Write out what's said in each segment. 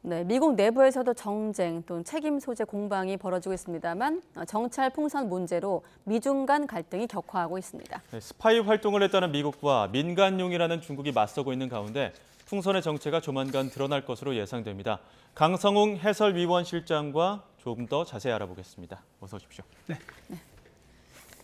네, 미국 내부에서도 정쟁 또는 책임 소재 공방이 벌어지고 있습니다만 정찰 풍선 문제로 미중 간 갈등이 격화하고 있습니다. 네, 스파이 활동을 했다는 미국과 민간용이라는 중국이 맞서고 있는 가운데 풍선의 정체가 조만간 드러날 것으로 예상됩니다. 강성웅 해설위원실장과 조금 더 자세히 알아보겠습니다. 어서 오십시오.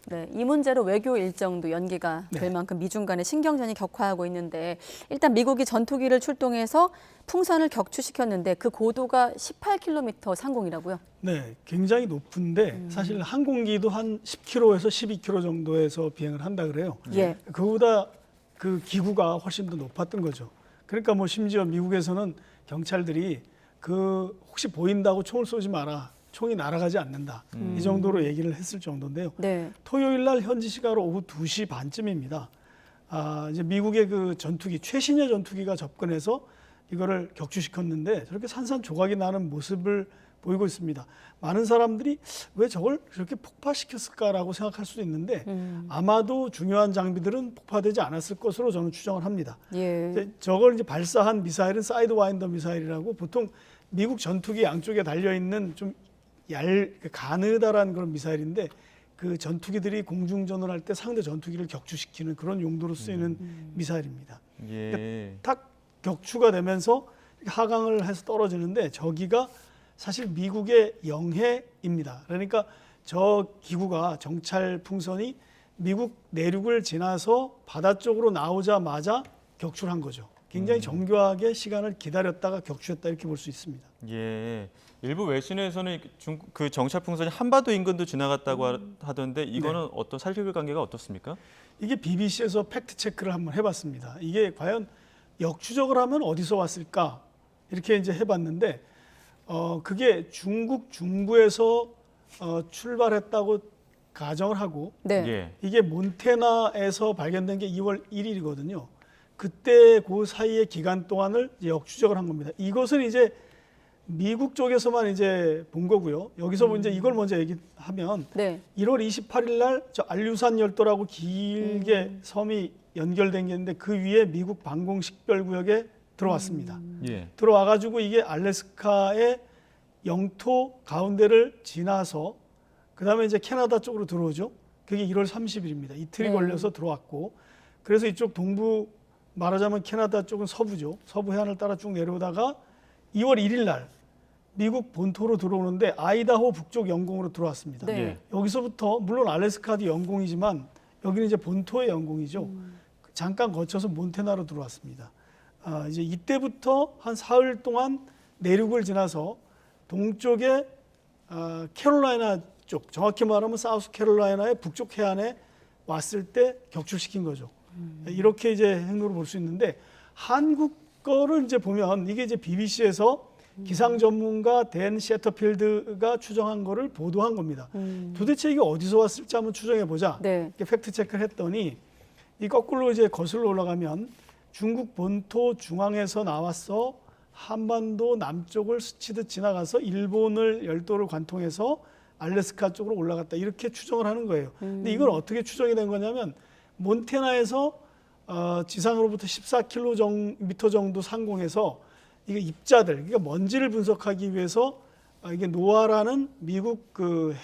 네, 이 문제로 외교 일정도 연기가 될 만큼 미중 간의 신경전이 격화하고 있는데 일단 미국이 전투기를 출동해서 풍선을 격추시켰는데 그 고도가 18km 상공이라고요? 네, 굉장히 높은데 사실 항공기도 한 10km에서 12km 정도에서 비행을 한다 그래요. 예. 그보다 그 기구가 훨씬 더 높았던 거죠. 그러니까 뭐 심지어 미국에서는 경찰들이 그 혹시 보인다고 총을 쏘지 마라. 총이 날아가지 않는다. 이 정도로 얘기를 했을 정도인데요. 네. 토요일 날 현지 시각으로 오후 2시 반쯤입니다. 이제 미국의 그 전투기, 최신의 전투기가 접근해서 이거를 격추시켰는데 저렇게 산산조각이 나는 모습을 보이고 있습니다. 많은 사람들이 왜 저걸 저렇게 폭파시켰을까라고 생각할 수도 있는데 아마도 중요한 장비들은 폭파되지 않았을 것으로 저는 추정을 합니다. 예. 저걸 이제 발사한 미사일은 사이드와인더 미사일이라고 보통 미국 전투기 양쪽에 달려있는 좀 가느다란 그런 미사일인데 그 전투기들이 공중전을 할 때 상대 전투기를 격추시키는 그런 용도로 쓰이는 미사일입니다. 예. 그러니까 딱 격추가 되면서 하강을 해서 떨어지는데 저기가 사실 미국의 영해입니다. 그러니까 저 기구가 정찰 풍선이 미국 내륙을 지나서 바다 쪽으로 나오자마자 격추를 한 거죠. 굉장히 정교하게 시간을 기다렸다가 격추했다 이렇게 볼 수 있습니다. 예. 일부 외신에서는 그 정찰 풍선이 한반도 인근도 지나갔다고 하던데 이거는 어떤 사실관계가 어떻습니까? 이게 BBC에서 팩트 체크를 한번 해봤습니다. 이게 과연 역추적을 하면 어디서 왔을까 이렇게 이제 해봤는데 그게 중국 중부에서 출발했다고 가정을 하고 네. 예. 이게 몬태나에서 발견된 게 2월 1일이거든요. 그때 그 사이의 기간 동안을 이제 역추적을 한 겁니다. 이것은 이제 미국 쪽에서만 이제 본 거고요. 여기서 이제 이걸 먼저 얘기하면 네. 1월 28일 날 저 알류산 열도라고 길게 섬이 연결된 게 있는데 그 위에 미국 방공식별구역에 들어왔습니다. 예. 들어와가지고 이게 알래스카의 영토 가운데를 지나서 그 다음에 이제 캐나다 쪽으로 들어오죠. 그게 1월 30일입니다. 이틀이 네. 걸려서 들어왔고 그래서 이쪽 동부 말하자면 캐나다 쪽은 서부죠. 서부 해안을 따라 쭉 내려오다가 2월 1일 날 미국 본토로 들어오는데 아이다호 북쪽 영공으로 들어왔습니다. 네. 예. 여기서부터 물론 알래스카도 영공이지만 여기는 이제 본토의 영공이죠. 잠깐 거쳐서 몬태나로 들어왔습니다. 이제 이때부터 한 사흘 동안 내륙을 지나서 동쪽의 캐롤라이나 쪽, 정확히 말하면 사우스 캐롤라이나의 북쪽 해안에 왔을 때 격추시킨 거죠. 이렇게 이제 행로를 볼 수 있는데 한국 거를 이제 보면 이게 이제 BBC에서 기상 전문가 댄 셰터필드가 추정한 거를 보도한 겁니다. 도대체 이게 어디서 왔을지 한번 추정해 보자. 네. 이렇게 팩트 체크를 했더니 이 거꾸로 이제 거슬러 올라가면 중국 본토 중앙에서 나와서 한반도 남쪽을 스치듯 지나가서 일본을 열도를 관통해서 알래스카 쪽으로 올라갔다 이렇게 추정을 하는 거예요. 근데 이걸 어떻게 추정이 된 거냐면 몬태나에서 지상으로부터 14km 정도 상공에서 이게 입자들, 그러니까 먼지를 분석하기 위해서 이게 노아라는 미국 그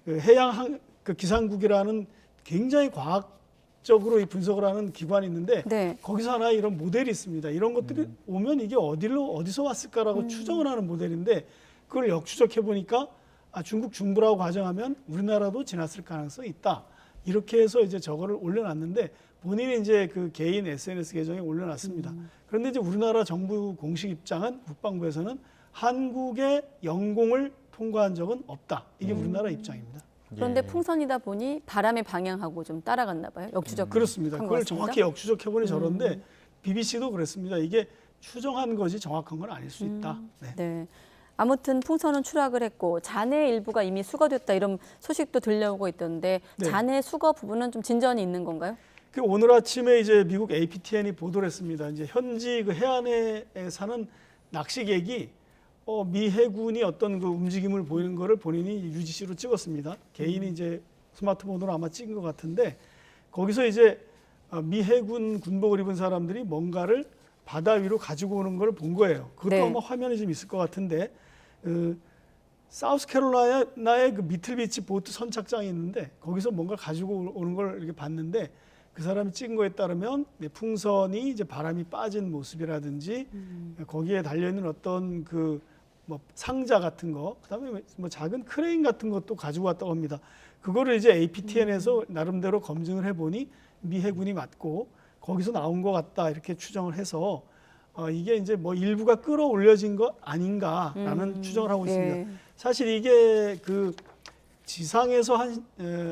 해양 그 기상국이라는 굉장히 과학적으로 이 분석을 하는 기관이 있는데 네. 거기서 하나 이런 모델이 있습니다. 이런 것들이 오면 이게 어디서 왔을까라고 추정을 하는 모델인데 그걸 역추적해 보니까 중국 중부라고 가정하면 우리나라도 지났을 가능성이 있다. 이렇게 해서 이제 저거를 올려놨는데 본인이 이제 그 개인 SNS 계정에 올려놨습니다. 그런데 이제 우리나라 정부 공식 입장은 국방부에서는 한국의 영공을 통과한 적은 없다. 이게 우리나라 입장입니다. 그런데 예. 풍선이다 보니 바람의 방향하고 좀 따라갔나 봐요. 역추적. 그렇습니다. 그걸 정확히 역추적해 보니 저런데 BBC도 그랬습니다. 이게 추정한 것이 정확한 건 아닐 수 있다. 네. 네. 아무튼 풍선은 추락을 했고 잔해 일부가 이미 수거됐다 이런 소식도 들려오고 있던데 네. 잔해 수거 부분은 좀 진전이 있는 건가요? 그 오늘 아침에 이제 미국 APTN이 보도를 했습니다. 이제 현지 그 해안에 사는 낚시객이 미 해군이 어떤 그 움직임을 보이는 거를 본인이 UGC로 찍었습니다. 개인이 이제 스마트폰으로 아마 찍은 것 같은데 거기서 이제 미 해군 군복을 입은 사람들이 뭔가를 바다 위로 가지고 오는 걸 본 거예요. 그것도 네. 아마 화면에 좀 있을 것 같은데 사우스캐롤라이나의 그 미틀비치 보트 선착장이 있는데 거기서 뭔가 가지고 오는 걸 이렇게 봤는데 그 사람이 찍은 거에 따르면 풍선이 이제 바람이 빠진 모습이라든지 거기에 달려 있는 어떤 그 뭐 상자 같은 거, 그다음에 뭐 작은 크레인 같은 것도 가지고 왔다고 합니다. 그거를 이제 APTN에서 나름대로 검증을 해보니 미 해군이 맞고 거기서 나온 것 같다 이렇게 추정을 해서 이게 이제 뭐 일부가 끌어올려진 것 아닌가라는 추정을 하고 있습니다. 예. 사실 이게 그 지상에서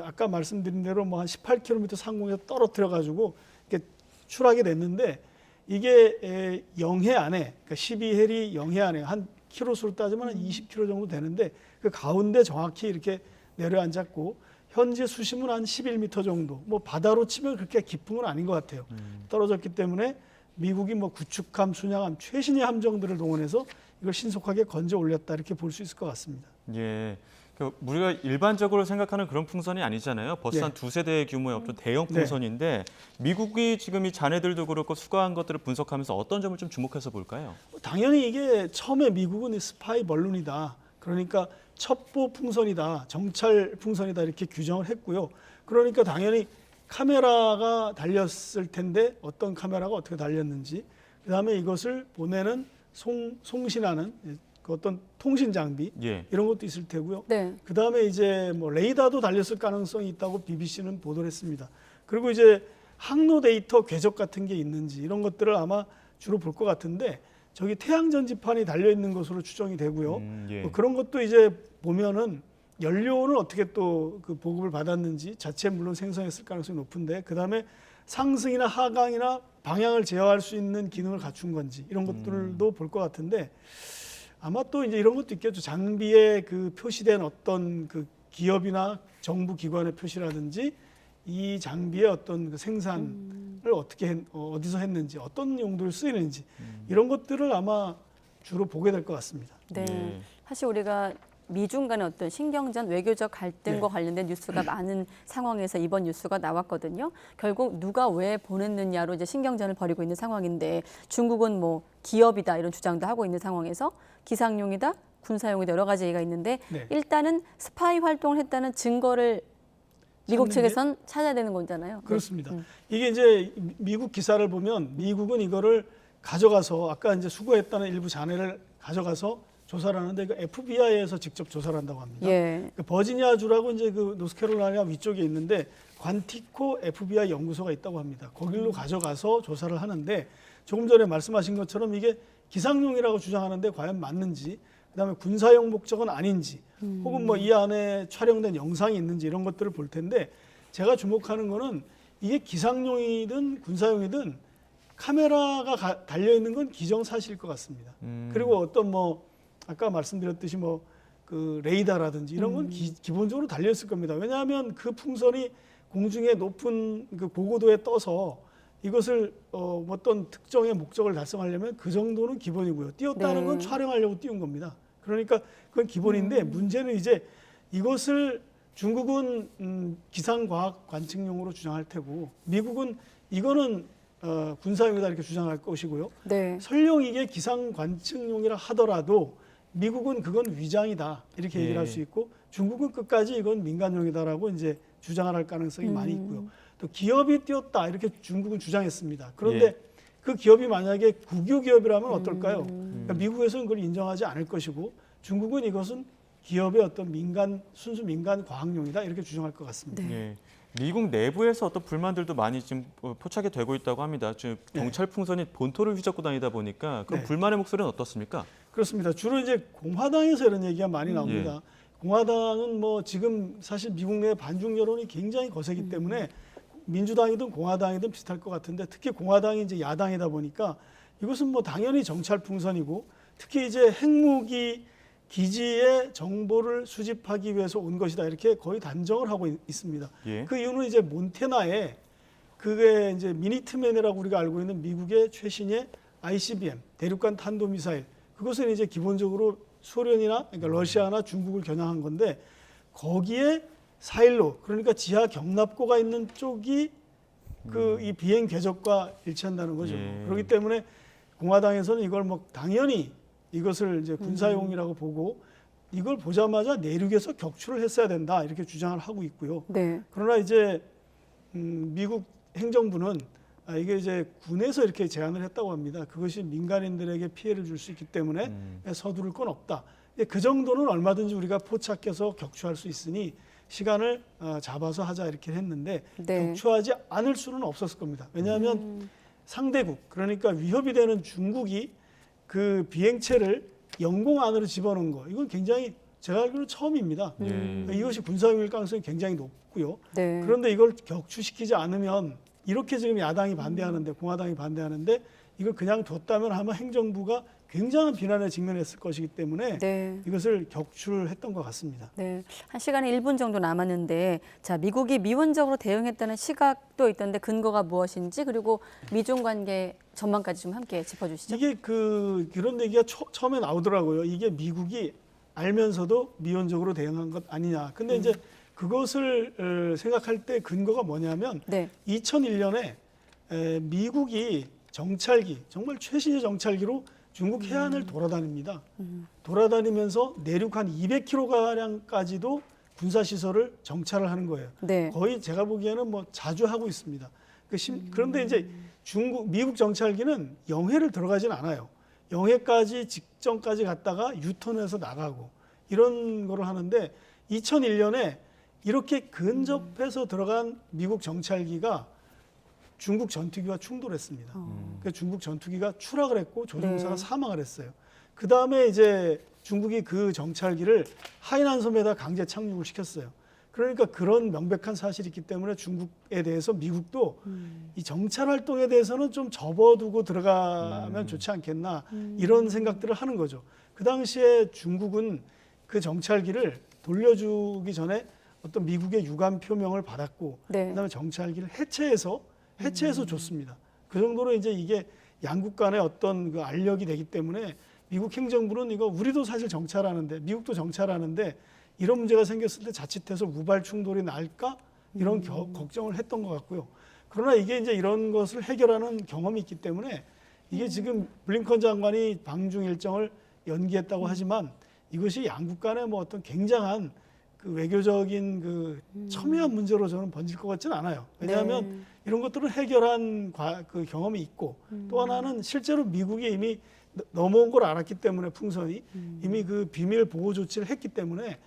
아까 말씀드린 대로 뭐 한 18km 상공에서 떨어뜨려 가지고 이렇게 추락이 됐는데 이게 영해 안에, 그러니까 12해리 영해 안에 한 키로수로 따지면 한 20km 정도 되는데 그 가운데 정확히 이렇게 내려앉았고 현재 수심은 한 11m 정도. 뭐 바다로 치면 그렇게 깊은 건 아닌 것 같아요. 떨어졌기 때문에 미국이 뭐 구축함, 순양함, 최신의 함정들을 동원해서 이걸 신속하게 건져 올렸다 이렇게 볼 수 있을 것 같습니다. 예. 우리가 일반적으로 생각하는 그런 풍선이 아니잖아요. 버스 예. 한 두세 대 규모의 어떤 대형 풍선인데 미국이 지금 이 잔해들도 그렇고 수거한 것들을 분석하면서 어떤 점을 좀 주목해서 볼까요? 당연히 이게 처음에 미국은 이 스파이 벌룬이다. 그러니까 첩보 풍선이다. 정찰 풍선이다. 이렇게 규정을 했고요. 그러니까 당연히 카메라가 달렸을 텐데 어떤 카메라가 어떻게 달렸는지 그다음에 이것을 보내는 송신하는 그 어떤 통신 장비 예. 이런 것도 있을 테고요. 네. 그다음에 이제 뭐 레이더도 달렸을 가능성이 있다고 BBC는 보도를 했습니다. 그리고 이제 항로 데이터 궤적 같은 게 있는지 이런 것들을 아마 주로 볼 것 같은데 저기 태양 전지판이 달려 있는 것으로 추정이 되고요. 예. 뭐 그런 것도 이제 보면은 연료는 어떻게 또 그 보급을 받았는지 자체 물론 생성했을 가능성이 높은데 그다음에 상승이나 하강이나 방향을 제어할 수 있는 기능을 갖춘 건지 이런 것들도 볼 것 같은데 아마 또 이제 이런 것도 있겠죠. 장비에 그 표시된 어떤 그 기업이나 정부 기관의 표시라든지 이 장비의 어떤 그 생산을 어떻게 어디서 했는지 어떤 용도로 쓰이는지 이런 것들을 아마 주로 보게 될 것 같습니다. 네. 예. 사실 우리가 미중 간의 어떤 신경전, 외교적 갈등과 네. 관련된 뉴스가 많은 상황에서 이번 뉴스가 나왔거든요. 결국 누가 왜 보냈느냐로 이제 신경전을 벌이고 있는 상황인데 중국은 뭐 기업이다 이런 주장도 하고 있는 상황에서 기상용이다, 군사용이다 여러 가지 얘기가 있는데 네. 일단은 스파이 활동을 했다는 증거를 미국 찾는 게? 측에선 찾아야 되는 거잖아요. 그렇습니다. 이게 이제 미국 기사를 보면 미국은 이거를 가져가서 아까 이제 수거했다는 일부 잔해를 가져가서 조사를 하는데 그 FBI에서 직접 조사를 한다고 합니다. 예. 그 버지니아주라고 이제 그 노스캐롤라이나 위쪽에 있는데 관티코 FBI 연구소가 있다고 합니다. 거길로 가져가서 조사를 하는데 조금 전에 말씀하신 것처럼 이게 기상용이라고 주장하는데 과연 맞는지 그다음에 군사용 목적은 아닌지 혹은 뭐 이 안에 촬영된 영상이 있는지 이런 것들을 볼 텐데 제가 주목하는 거는 이게 기상용이든 군사용이든 카메라가 달려 있는 건 기정사실일 것 같습니다. 그리고 어떤 뭐 아까 말씀드렸듯이 뭐 그 레이더라든지 이런 건 기본적으로 달려 있을 겁니다. 왜냐하면 그 풍선이 공중에 높은 그 고고도에 떠서 이것을 어떤 특정의 목적을 달성하려면 그 정도는 기본이고요. 띄웠다는 건 네. 촬영하려고 띄운 겁니다. 그러니까 그건 기본인데 문제는 이제 이것을 중국은 기상과학 관측용으로 주장할 테고 미국은 이거는 군사용이다 이렇게 주장할 것이고요. 네. 설령 이게 기상 관측용이라 하더라도 미국은 그건 위장이다 이렇게 얘기를 할 수 있고 중국은 끝까지 이건 민간용이다라고 이제 주장을 할 가능성이 많이 있고요. 또 기업이 띄웠다 이렇게 중국은 주장했습니다. 그런데 예. 그 기업이 만약에 국유 기업이라면 어떨까요? 그러니까 미국에서는 그걸 인정하지 않을 것이고 중국은 이것은 기업의 어떤 순수 민간 과학용이다 이렇게 주장할 것 같습니다. 네. 예. 미국 내부에서 어떤 불만들도 많이 지금 포착이 되고 있다고 합니다. 지금 경찰 풍선이 본토를 휘젓고 다니다 보니까 그럼 네. 불만의 목소리는 어떻습니까? 그렇습니다. 주로 이제 공화당에서 이런 얘기가 많이 나옵니다. 공화당은 뭐 지금 사실 미국 내 반중 여론이 굉장히 거세기 때문에 민주당이든 공화당이든 비슷할 것 같은데 특히 공화당이 이제 야당이다 보니까 이것은 뭐 당연히 정찰 풍선이고 특히 이제 핵무기 기지의 정보를 수집하기 위해서 온 것이다 이렇게 거의 단정을 하고 있습니다. 예. 그 이유는 이제 몬태나에 그게 이제 미니트맨이라고 우리가 알고 있는 미국의 최신의 ICBM 대륙간 탄도미사일 그것은 이제 기본적으로 소련이나 그러니까 러시아나 중국을 겨냥한 건데 거기에 사일로 그러니까 지하 경납고가 있는 쪽이 그 이 비행 궤적과 일치한다는 거죠. 예. 그렇기 때문에 공화당에서는 이걸 뭐 당연히 이것을 이제 군사용이라고 보고 이걸 보자마자 내륙에서 격추를 했어야 된다 이렇게 주장을 하고 있고요. 네. 그러나 이제 미국 행정부는 이게 이제 군에서 이렇게 제안을 했다고 합니다. 그것이 민간인들에게 피해를 줄 수 있기 때문에 서두를 건 없다. 그 정도는 얼마든지 우리가 포착해서 격추할 수 있으니 시간을 잡아서 하자 이렇게 했는데 네. 격추하지 않을 수는 없었을 겁니다. 왜냐하면 상대국 그러니까 위협이 되는 중국이 그 비행체를 영공 안으로 집어넣은 거 이건 굉장히 제가 알기로는 처음입니다. 이것이 군사용일 가능성이 굉장히 높고요. 네. 그런데 이걸 격추시키지 않으면 이렇게 지금 야당이 반대하는데 공화당이 반대하는데 이걸 그냥 뒀다면 아마 행정부가 굉장한 비난에 직면했을 것이기 때문에 네. 이것을 격추를 했던 것 같습니다. 네, 한 시간에 1분 정도 남았는데, 자, 미국이 미온적으로 대응했다는 시각도 있던데 근거가 무엇인지 그리고 미중 관계 전망까지 좀 함께 짚어주시죠. 이게 그런 얘기가 처음에 나오더라고요. 이게 미국이 알면서도 미온적으로 대응한 것 아니냐. 근데 이제 그것을 생각할 때 근거가 뭐냐면 네. 2001년에 미국이 정찰기, 정말 최신의 정찰기로 중국 해안을 돌아다닙니다. 돌아다니면서 내륙 한 200km가량까지도 군사시설을 정찰을 하는 거예요. 네. 거의 제가 보기에는 뭐 자주 하고 있습니다. 그런데 이제 미국 정찰기는 영해를 들어가진 않아요. 영해까지 직전까지 갔다가 유턴해서 나가고 이런 거를 하는데 2001년에 이렇게 근접해서 들어간 미국 정찰기가 중국 전투기와 충돌했습니다. 그래서 중국 전투기가 추락을 했고 조종사가 네. 사망을 했어요. 그 다음에 이제 중국이 그 정찰기를 하이난 섬에다 강제 착륙을 시켰어요. 그러니까 그런 명백한 사실이 있기 때문에 중국에 대해서 미국도 이 정찰 활동에 대해서는 좀 접어두고 들어가면 좋지 않겠나 이런 생각들을 하는 거죠. 그 당시에 중국은 그 정찰기를 돌려주기 전에 어떤 미국의 유감 표명을 받았고 네. 그다음에 정찰기를 해체해서 줬습니다. 그 정도로 이제 이게 양국 간의 어떤 그 알력이 되기 때문에 미국 행정부는 이거 우리도 사실 정찰하는데 미국도 정찰하는데 이런 문제가 생겼을 때 자칫해서 우발 충돌이 날까 이런 걱정을 했던 것 같고요. 그러나 이게 이제 이런 것을 해결하는 경험이 있기 때문에 이게 지금 블링컨 장관이 방중 일정을 연기했다고 하지만 이것이 양국 간의 뭐 어떤 굉장한 그 외교적인 그 첨예한 문제로 저는 번질 것 같지는 않아요. 왜냐하면 네. 이런 것들을 해결한 그 경험이 있고 또 하나는 실제로 미국이 이미 넘어온 걸 알았기 때문에 풍선이 이미 그 비밀 보호 조치를 했기 때문에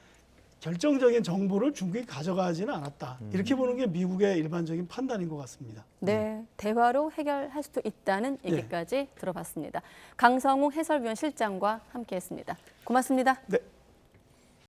결정적인 정보를 중국이 가져가지는 않았다. 이렇게 보는 게 미국의 일반적인 판단인 것 같습니다. 네, 대화로 해결할 수도 있다는 얘기까지 들어봤습니다. 강성웅 해설위원 실장과 함께했습니다. 고맙습니다. 네.